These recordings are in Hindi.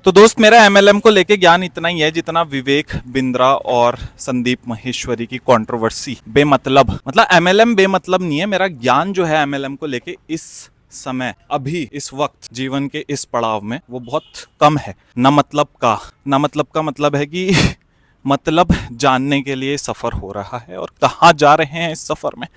तो दोस्त मेरा एमएलएम को लेके ज्ञान इतना ही है जितना विवेक बिंद्रा और संदीप महेश्वरी की कंट्रोवर्सी बेमतलब। मतलब एमएलएम बेमतलब नहीं है, मेरा ज्ञान जो है एमएलएम को लेके इस समय अभी इस वक्त जीवन के इस पड़ाव में वो बहुत कम है। ना मतलब का मतलब है कि मतलब जानने के लिए सफर हो रहा है और कहाँ जा रहे हैं इस सफर में।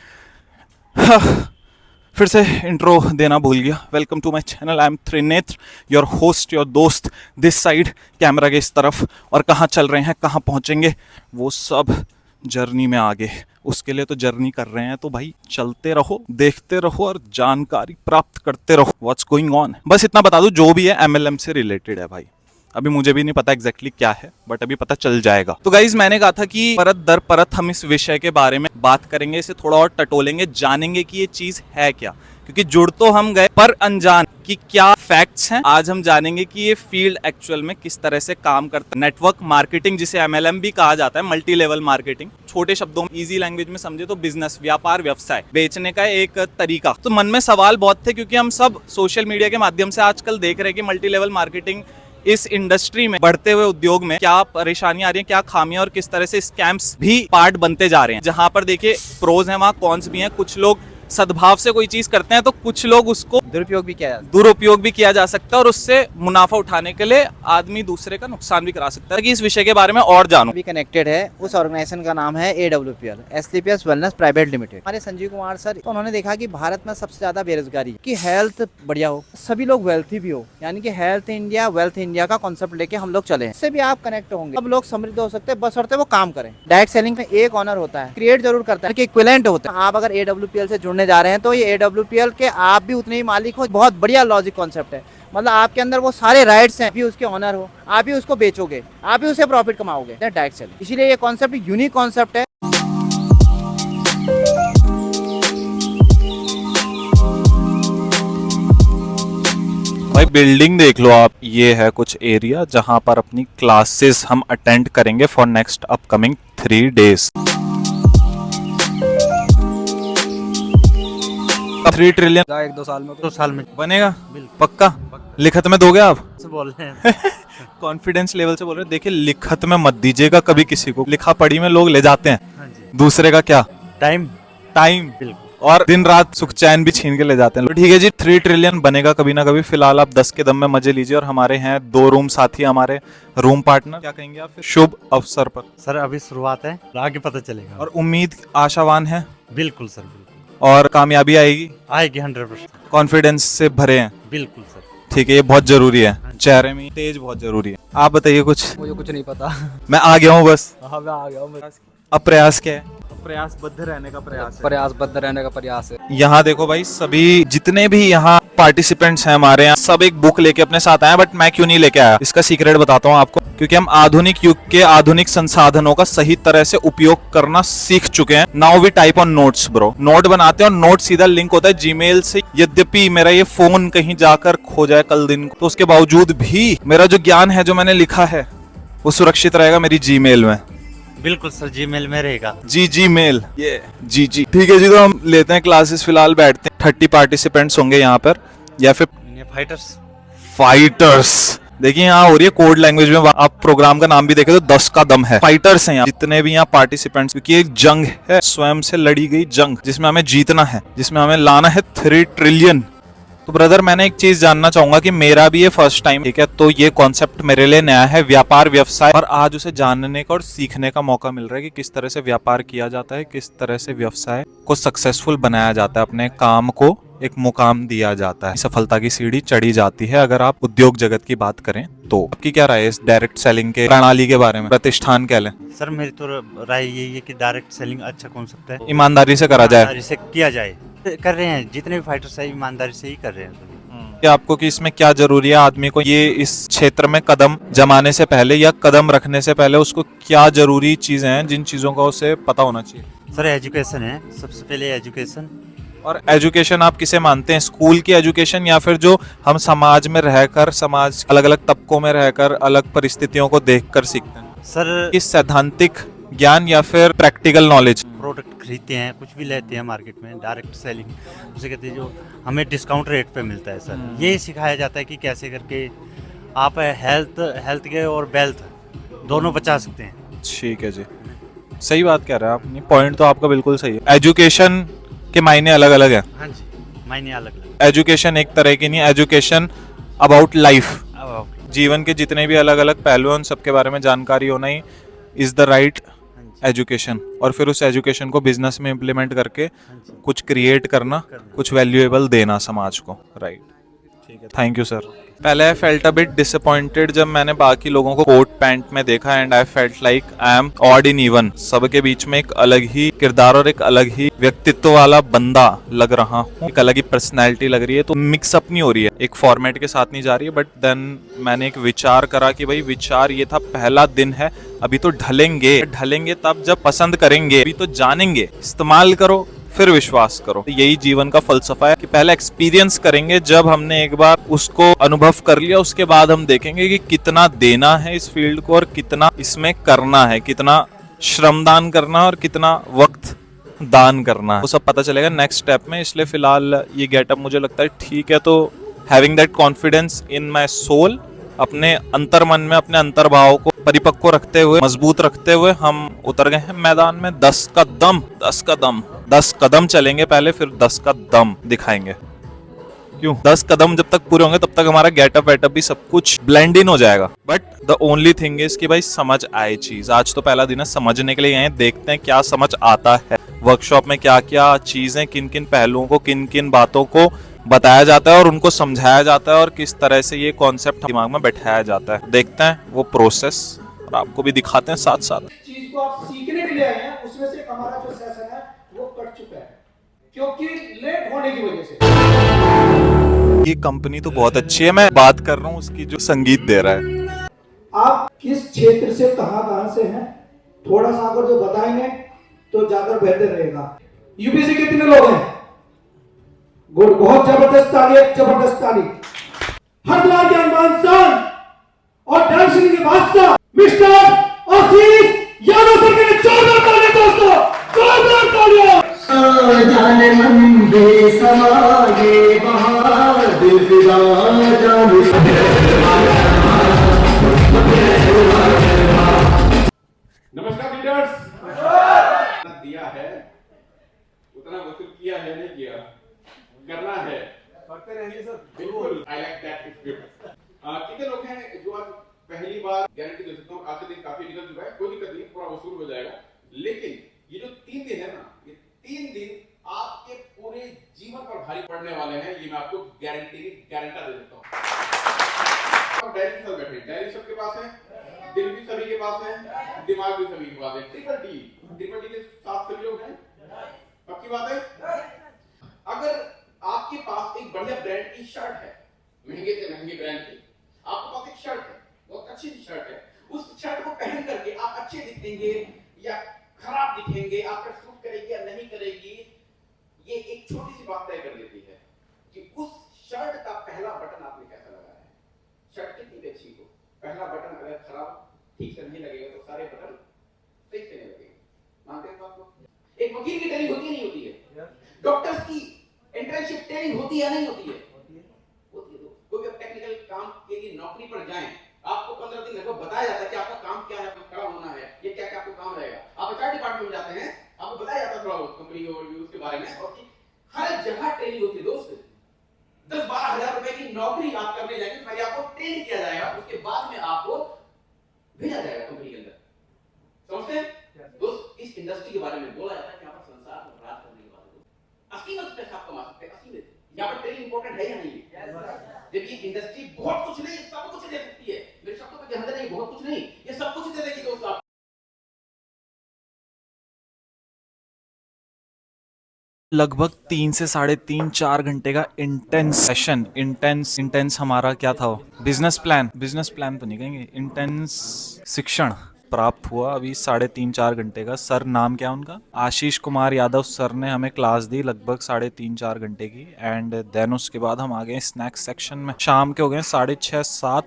फिर से इंट्रो देना भूल गया। Welcome to my channel, I am Trinetra, your host, your दोस्त, दिस साइड कैमरा के इस तरफ। और कहाँ चल रहे हैं, कहाँ पहुँचेंगे, वो सब जर्नी में आगे। उसके लिए तो जर्नी कर रहे हैं, तो भाई चलते रहो, देखते रहो और जानकारी प्राप्त करते रहो व्हाट्स गोइंग ऑन। बस इतना बता दूं, जो भी है एमएलएम से रिलेटेड है भाई। अभी मुझे भी नहीं पता एग्जैक्टली क्या है, बट अभी पता चल जाएगा। तो गाइज मैंने कहा था कि परत दर परत हम इस विषय के बारे में बात करेंगे, इसे थोड़ा और टटोलेंगे, जानेंगे कि ये चीज है क्या। क्योंकि जुड़ तो हम गए पर अनजान कि क्या फैक्ट्स हैं। आज हम जानेंगे कि ये फील्ड एक्चुअल में किस तरह से काम करता है। नेटवर्क मार्केटिंग, जिसे एमएलएम भी कहा जाता है, मल्टी लेवल मार्केटिंग, छोटे शब्दों में इजी लैंग्वेज में समझे तो बिजनेस, व्यापार, व्यवसाय, बेचने का एक तरीका। तो मन में सवाल बहुत थे, क्योंकि हम सब सोशल मीडिया के माध्यम से आजकल देख रहे हैं कि मल्टी लेवल मार्केटिंग इस इंडस्ट्री में, बढ़ते हुए उद्योग में क्या परेशानियां आ रही हैं, क्या खामियां और किस तरह से स्कैम्स भी पार्ट बनते जा रहे हैं। जहां पर देखिए प्रोज हैं वहां कॉन्स भी हैं। कुछ लोग सद्भाव से कोई चीज करते हैं तो कुछ लोग उसको दुरुपयोग भी किया जा सकता है और उससे मुनाफा उठाने के लिए आदमी दूसरे का नुकसान भी करा सकता है। कि इस विषय के बारे में और जानूं, भी कनेक्टेड है। उस ऑर्गेनाइजेशन का नाम है AWPL, Asclepius wellness private limited. हमारे संजीव कुमार सर, तो उन्होंने देखा कि भारत में सबसे ज्यादा बेरोजगारी, कि हेल्थ बढ़िया हो, सभी लोग वेल्थी भी हो, यानी कि हेल्थ इंडिया वेल्थ इंडिया का कॉन्सेप्ट लेके हम लोग चले हैं। इससे भी आप कनेक्ट होंगे, सब लोग समृद्ध हो सकते हैं, बस शर्त है वो काम करें। डायरेक्ट सेलिंग में एक ऑनर होता है, क्रिएट जरूर करता है कि इक्विवेलेंट होता है। आप अगर AWPL से जुड़ने जा रहे हैं तो ये AWPL के आप भी उतने ही मालिक हो। बहुत बढ़िया लॉजिक कॉन्सेप्ट है। मतलब आपके अंदर वो सारे राइट्स हैं, भी उसके ऑनर हो, आप ही उसको बेचोगे, आप ही उसे प्रॉफिट कमाओगे। डायरेक्ट सेलिंग, इसीलिए ये कॉन्सेप्ट यूनिक कॉन्सेप्ट है। भाई बिल्डिंग देख लो आप, ये है कुछ एरिया जहां पर अपनी क्लासेस हम अटेंड करेंगे for next upcoming 3 days। 3 trillion 1-2 साल में, 2 साल में बनेगा पक्का। लिखत में दोगे आप? बोल रहे हैं। कॉन्फिडेंस लेवल से बोल रहे हैं। देखिए लिखत में मत दीजिएगा कभी किसी को, लिखा पढ़ी में लोग ले जाते हैं। हाँ जी। दूसरे का क्या टाइम बिल्कुल, और दिन रात सुख चैन भी छीन के ले जाते हैं। तो ठीक है जी, 3 ट्रिलियन बनेगा कभी ना कभी। फिलहाल आप 10 के दम में मजे लीजिए। और हमारे हैं 2 रूम साथी, हमारे रूम पार्टनर। क्या कहेंगे आप फिर शुभ अवसर पर? सर अभी शुरुआत है, आगे पता चलेगा। और उम्मीद आशावान है? बिल्कुल सर, बिल्कुल। और कामयाबी आएगी? 100%। कॉन्फिडेंस से भरे हैं? बिल्कुल सर। ठीक है, ये बहुत जरूरी है, चेहरे में तेज बहुत जरूरी है। आप बताइए कुछ। मुझे कुछ नहीं पता। मैं आ गया हूँ बस। हाँ, मैं आ गया हूँ। अब प्रयास क्या है? प्रयासबद्ध रहने का प्रयास है। प्रयासबद्ध रहने का प्रयास है। यहाँ देखो भाई, सभी जितने भी यहाँ पार्टिसिपेंट्स हैं हमारे यहाँ, सब एक बुक लेके अपने साथ आए। बट मैं क्यों नहीं लेके आया, इसका सीक्रेट बताता हूँ आपको। क्योंकि हम आधुनिक युग के आधुनिक संसाधनों का सही तरह से उपयोग करना सीख चुके हैं। Now we type on notes bro. Note बनाते हैं और नोट सीधा लिंक होता है जीमेल से। यद्यपि मेरा ये फोन कहीं जाकर खो जाए कल दिन को, तो उसके बावजूद भी मेरा जो ज्ञान है, जो मैंने लिखा है, वो सुरक्षित रहेगा मेरी जीमेल में। बिल्कुल सर, जीमेल में रहेगा। जी मेल, ये जी। ठीक है जी, तो हम लेते हैं क्लासेस। फिलहाल बैठते हैं। 30 पार्टिसिपेंट्स होंगे यहाँ पर, या फिर फाइटर्स। देखिए यहाँ हो रही है कोड लैंग्वेज में। आप प्रोग्राम का नाम भी देखें तो 10 का दम है। फाइटर्स हैं यहाँ जितने भी यहाँ पार्टिसिपेंट्स, क्योंकि एक जंग है, स्वयं से लड़ी गई जंग, जिसमें हमें जीतना है, जिसमें हमें लाना है 3 ट्रिलियन। तो ब्रदर, मैंने एक चीज जानना चाहूंगा कि मेरा भी ये फर्स्ट टाइम, ठीक है, तो ये कॉन्सेप्ट मेरे लिए नया है, व्यापार व्यवसाय। और आज उसे जानने का और सीखने का मौका मिल रहा है कि किस तरह से व्यापार किया जाता है, किस तरह से व्यवसाय को सक्सेसफुल बनाया जाता है, अपने काम को एक मुकाम दिया जाता है, सफलता की सीढ़ी चढ़ी जाती है। अगर आप उद्योग जगत की बात करें तो आपकी क्या राय है इस डायरेक्ट सेलिंग के प्रणाली के बारे में, प्रतिष्ठान कह लें? सर मेरी तो राय यही है कि डायरेक्ट सेलिंग अच्छा कॉन्सेप्ट है। ईमानदारी से करा जाए, ईमानदारी से किया जाए। कर रहे हैं जितने भी फाइटर्स है, ईमानदारी से ही कर रहे हैं। आपको कि इसमें क्या जरूरी है, आदमी को ये इस क्षेत्र में कदम जमाने से पहले या कदम रखने से पहले उसको क्या जरूरी चीजें हैं, जिन चीजों का उसे पता होना चाहिए? सर एजुकेशन है, सबसे पहले एजुकेशन। और एजुकेशन आप किसे मानते हैं, स्कूल की एजुकेशन या फिर जो हम समाज में रहकर, समाज अलग अलग तबकों में रहकर अलग परिस्थितियों को देखकर सीखते हैं? सर इस सैद्धांतिक ज्ञान या फिर प्रैक्टिकल नॉलेज? प्रोडक्ट खरीदते हैं, कुछ भी लेते हैं मार्केट में, डायरेक्ट सेलिंग उसे कहते हैं, जो हमें डिस्काउंट रेट पे मिलता है। सर यही सिखाया जाता है कि कैसे करके आप हेल्थ हेल्थ के और वेल्थ दोनों बचा सकते हैं। ठीक है जी, सही बात कह रहे हैं आप, पॉइंट तो आपका बिल्कुल सही है। एजुकेशन के मायने अलग अलग हैं। हाँ जी, मायने अलग अलग। एजुकेशन एक तरह की नहीं, एजुकेशन अबाउट लाइफ, अब जीवन के जितने भी अलग अलग पहलू हैं उन सबके बारे में जानकारी होना ही इज द राइट हाँ जी, एजुकेशन। और फिर उस एजुकेशन को बिजनेस में इम्प्लीमेंट करके हाँ जी, कुछ क्रिएट करना, कुछ वैल्यूएबल देना समाज को। राइट, ठीक है। Thank you sir. पहले I felt a bit disappointed जब मैंने बाकी लोगों को कोट पैंट में देखा, and I felt like I am odd in even. सबके बीच में एक अलग ही किरदार और एक अलग ही व्यक्तित्व वाला बंदा लग रहा हूँ, एक अलग ही पर्सनैलिटी लग रही है, तो मिक्सअप नहीं हो रही है, एक फॉर्मेट के साथ नहीं जा रही है। बट देन मैंने एक विचार करा कि भाई विचार ये था, पहला दिन है, अभी तो ढलेंगे ढलेंगे तब जब पसंद करेंगे, अभी तो जानेंगे, इस्तेमाल करो फिर विश्वास करो। यही जीवन का फलसफा है कि पहले एक्सपीरियंस करेंगे, जब हमने एक बार उसको अनुभव कर लिया उसके बाद हम देखेंगे कि कितना देना है इस फील्ड को और कितना इसमें करना है, कितना श्रमदान करना और कितना वक्त दान करना है, वो सब पता चलेगा नेक्स्ट स्टेप में। इसलिए फिलहाल ये गेटअप मुझे लगता है ठीक है। तो having that confidence in my soul, अपने अंतर मन में अपने अंतर्भाव को परिपक्व रखते हुए, मजबूत रखते हुए हम उतर गए हैं मैदान में। 10 कदम चलेंगे पहले, फिर 10 का दम दिखाएंगे। क्यों? 10 कदम जब तक पूरे होंगे तब तक हमारा गेटअप वेटअप भी सब कुछ ब्लेंड इन हो जाएगा। But the only thing is कि भाई समझ आए चीज। आज तो पहला दिन है, समझने के लिए आए, देखते हैं क्या समझ आता है। वर्कशॉप में क्या क्या चीजें, किन किन पहलुओं को, किन किन बातों को बताया जाता है और उनको समझाया जाता है और किस तरह से ये कॉन्सेप्ट दिमाग में बैठाया जाता है। देखते हैं वो प्रोसेस और आपको भी दिखाते हैं साथ साथ। चीज को आप सीखने के लिए आए हैं, उसमें से हमारा जो सेशन है वो कट चुका है क्योंकि लेट होने की वजह से। ये कंपनी तो बहुत अच्छी है, मैं बात कर रहा हूँ उसकी जो संगीत दे रहा है। आप किस क्षेत्र से कहां से हैं, थोड़ा सा अगर जो बताएंगे तो ज्यादा बेहतर रहेगा। यूपी से कितने लोग हैं? गुड, बहुत जबरदस्त ताली, जबरदस्त ताली। हरिद्वार के अनमान सान और डांसिंग के बादशाह मिस्टर आशीष यादव सर के लिए जोरदार ताली दोस्तों, जोरदार तालियां। जाने मन दे समागे बहादुर जाने। नमस्कार लीडर्स। जितना दिया है उतना वसूल किया है, नहीं किया, करना है, करते रहिए सर। बिल्कुल, आई लाइक दैट स्क्रिप्ट। कितने लोग हैं जो आज पहली बार गारंटी दे सकता हूँ आज के दिन काफी निकल चुका है, कोई दिक्कत नहीं, पूरा वसूल हो जाएगा। लेकिन ये जो 3 दिन है ना, ये 3 दिन आपके पूरे जीवन पर भारी पड़ने वाले हैं, ये मैं आपको गारंटी गारंटा दे देता हूँ। डायरी सब बैठे, डायरी सबके पास है, दिल भी सभी के पास है, दिमाग भी सभी के पास है। ट्रिपल डी के साथ सभी लोग हैं, पक्की बात है। अगर आपके पास एक बढ़िया ब्रांड की शर्ट है, महंगे से महंगे ब्रांड की, आपके पास एक शर्ट है, बहुत अच्छी शर्ट है, उस शर्ट को पहन करके आप अच्छे दिखेंगे या खराब दिखेंगे, आपका सूट करेगी या नहीं करेगी, ये एक छोटी सी बात तय कर देती है कि उस शर्ट का पहला बटन आपने कैसा लगाया है। शर्ट कितनी भी अच्छी हो, पहला बटन अगर खराब ठीक से नहीं लगेगा तो सारे बटन सही से नहीं लगेंगे। मानते हैं बात को? एक वकील की ट्रेनिंग होती है नहीं होती है? डॉक्टर्स की इंटर्नशिप ट्रेनिंग होती है नहीं होती है? होती है। कोई भी टेक्निकल काम के लिए नौकरी पर जाएं, आपको 15 दिन लगभग बताया जाता है कि आपका काम क्या है, आपको खड़ा होना है, ये क्या क्या आपको काम रहेगा। आप एचआर डिपार्टमेंट में जाते हैं, आपको बताया जाता है थोड़ा बहुत कंपनी ओवरव्यू के बारे में, और कि हर जगह ट्रेनिंग होती है दोस्त। 10-12 हजार रुपए की नौकरी आप करने जाएंगे, पहले आपको ट्रेन किया जाएगा, उसके बाद में आपको भेजा जाएगा कंपनी के अंदर। समझते हैं दोस्त? इस इंडस्ट्री के बारे में बोला जाता है कि यहाँ पर संसार में राज करने के बाद असीमित पैसा आप कमा सकते हैं, असीमित। यहाँ पर ट्रेनिंग इंपॉर्टेंट है या नहीं? जब ये इंडस्ट्री बहुत कुछ नहीं, सब कुछ दे सकती है, मेरे शब्दों पे ध्यान देना, ये बहुत कुछ नहीं, ये सब कुछ दे देगी दोस्त। आप लगभग 3 से 3.5-4 घंटे का इंटेंस सेशन। इंटेंस हमारा क्या था? बिजनेस प्लान तो नहीं कहेंगे, इंटेंस शिक्षण प्राप्त हुआ अभी 3.5-4 घंटे का। सर नाम क्या है उनका? आशीष कुमार यादव सर ने हमें क्लास दी लगभग 3.5-4 घंटे की। एंड देन उसके बाद हम आ गए स्नैक्स सेक्शन में। शाम के हो गए 6:30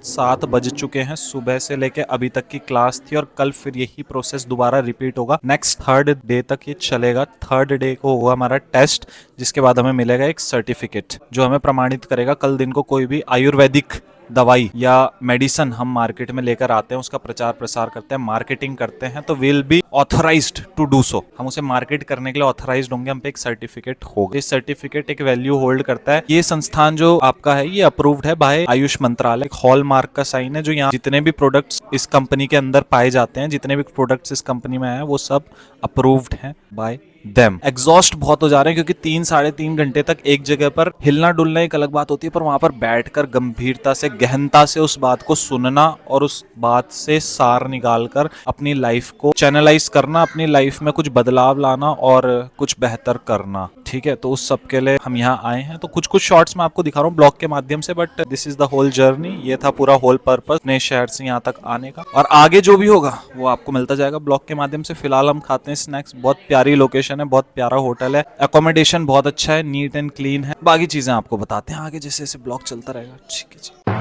7 बज चुके हैं। सुबह से लेके अभी तक की क्लास थी और कल फिर यही प्रोसेस दोबारा रिपीट होगा। नेक्स्ट 3rd डे तक ये चलेगा। 3rd डे को होगा हमारा टेस्ट, जिसके बाद हमें मिलेगा एक सर्टिफिकेट जो हमें प्रमाणित करेगा। कल दिन को कोई भी आयुर्वेदिक दवाई या मेडिसिन हम मार्केट में लेकर आते हैं, उसका प्रचार प्रसार करते हैं, मार्केटिंग करते हैं, तो will be authorised to do so. हम उसे मार्केट करने के लिए ऑथराइज्ड होंगे, हम पे एक सर्टिफिकेट होगा। इस सर्टिफिकेट एक वैल्यू होल्ड करता है। ये संस्थान जो आपका है ये अप्रूव्ड है बाय आयुष मंत्रालय, हॉलमार्क का साइन है जो यहाँ जितने भी प्रोडक्ट्स इस कंपनी के अंदर पाए जाते हैं, जितने भी प्रोडक्ट्स इस कंपनी में आए हैं वो सब अप्रूव्ड हैं बाय देम। एग्जॉस्ट बहुत हो जा रहे हैं क्योंकि 3-3.5 घंटे तक एक जगह पर हिलना डुलना एक अलग बात होती है, पर वहां पर बैठकर गंभीरता से गहनता से उस बात को सुनना और उस बात से सार निकालकर अपनी लाइफ को चैनलाइज करना, अपनी लाइफ में कुछ बदलाव लाना और कुछ बेहतर करना। ठीक है, तो उस सब के लिए हम यहाँ आए हैं। तो कुछ कुछ शॉर्ट्स मैं आपको दिखा रहा हूँ ब्लॉग के माध्यम से, but this is the whole journey. ये था पूरा होल पर्पस नए शहर से यहाँ तक आने का, और आगे जो भी होगा वो आपको मिलता जाएगा ब्लॉग के माध्यम से। फिलहाल हम खाते हैं स्नैक्स। बहुत प्यारी लोकेशन है, बहुत प्यारा होटल है, अकोमोडेशन बहुत अच्छा है, नीट एंड क्लीन है। बाकी चीजें आपको बताते हैं आगे जैसे जैसे ब्लॉग चलता रहेगा। ठीक है जी।